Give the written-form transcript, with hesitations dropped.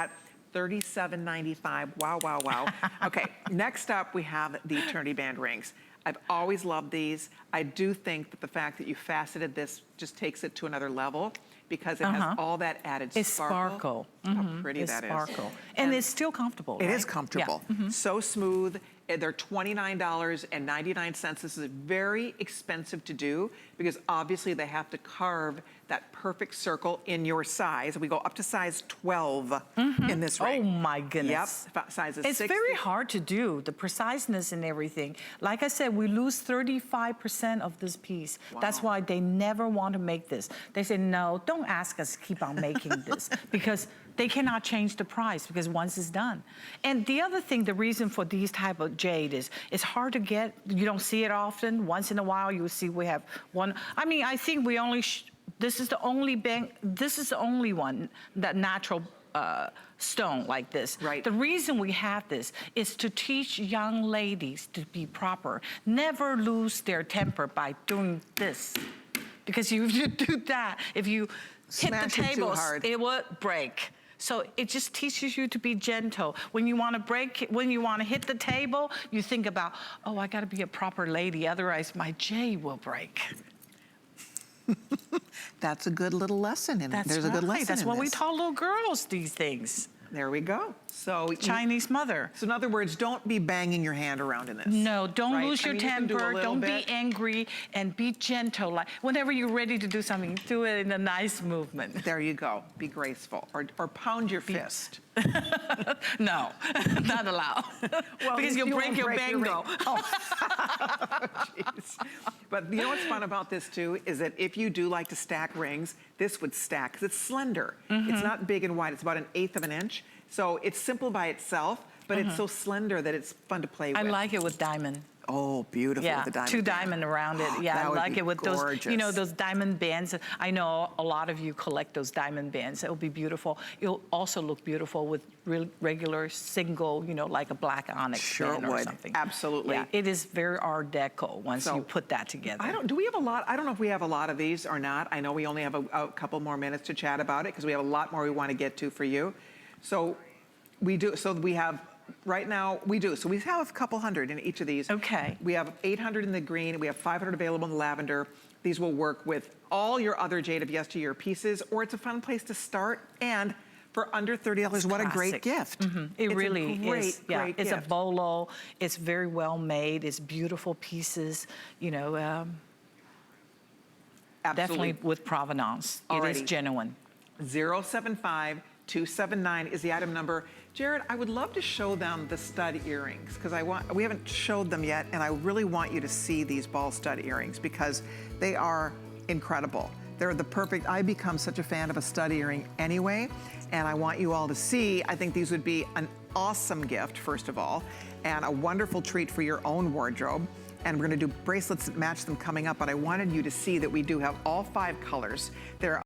at $37.95. Wow, wow, wow. Okay, next up we have the eternity band rings. I've always loved these. I do think that the fact that you faceted this just takes it to another level because it has all that added sparkle. It's sparkle. How pretty that is. Sparkle. And it's still comfortable, It right? is comfortable. Yeah. So smooth. They're $29.99. This is very expensive to do because obviously they have to carve that perfect circle in your size. We go up to size 12 in this ring. Oh my goodness. Yep, sizes it's 6. very hard to do, the preciseness and everything. Like I said, we lose 35% of this piece. Wow. That's why they never want to make this. They say, no, don't ask us to keep on making this because they cannot change the price because once it's done. And the other thing, the reason for these type of jade is it's hard to get. You don't see it often. Once in a while, you'll see we have one. I mean, I think we only, this is the only bank, this is the only one, that natural stone like this. Right. The reason we have this is to teach young ladies to be proper. Never lose their temper by doing this. Because if you do that, if you hit the tables, it would break. So it just teaches you to be gentle. When you want to break, when you want to hit the table, you think about, oh, I got to be a proper lady, otherwise my jade will break. That's a good little lesson in it. There's a good lesson. That's what we taught little girls these things. There we go. So Chinese mother. So in other words, don't be banging your hand around in this. No, don't lose your temper. Don't be angry and be gentle. Like whenever you're ready to do something, do it in a nice movement. There you go. Be graceful or pound your fist. No, not allowed. Well, because you'll break your bangle. Oh, jeez. But you know what's fun about this too is that if you do like to stack rings, this would stack because it's slender. It's not big and wide. It's about 1/8 of an inch. So it's simple by itself, but it's so slender that it's fun to play with. I like it with diamond. Oh, beautiful. Yeah, with the diamond 2 diamond around it. Yeah, I like it with gorgeous. those, you know, those diamond bands. I know a lot of you collect those diamond bands. It'll be beautiful. It'll also look beautiful with regular single, you know, like a black onyx band or something. Absolutely. Yeah, it is very Art Deco once you put that together. Do we have a lot? I don't know if we have a lot of these or not. I know we only have a couple more minutes to chat about it because we have a lot more we want to get to for you. So we do. So we have. Right now, we do. So we have a couple hundred in each of these. Okay. We have 800 in the green. We have 500 available in the lavender. These will work with all your other Jade of Yesteryear pieces, or it's a fun place to start. And for under $30, what a great gift. It really is. Yeah, Great it's gift. a bolo. It's very well made. It's beautiful pieces. You know, definitely with provenance. It is genuine. 075-279 is the item number. Jared, I would love to show them the stud earrings because we haven't showed them yet, and I really want you to see these ball stud earrings because they are incredible. They're the perfect, I become such a fan of a stud earring anyway, and I want you all to see. I think these would be an awesome gift, first of all, and a wonderful treat for your own wardrobe. And we're gonna do bracelets that match them coming up, but I wanted you to see that we do have all 5 colors. They're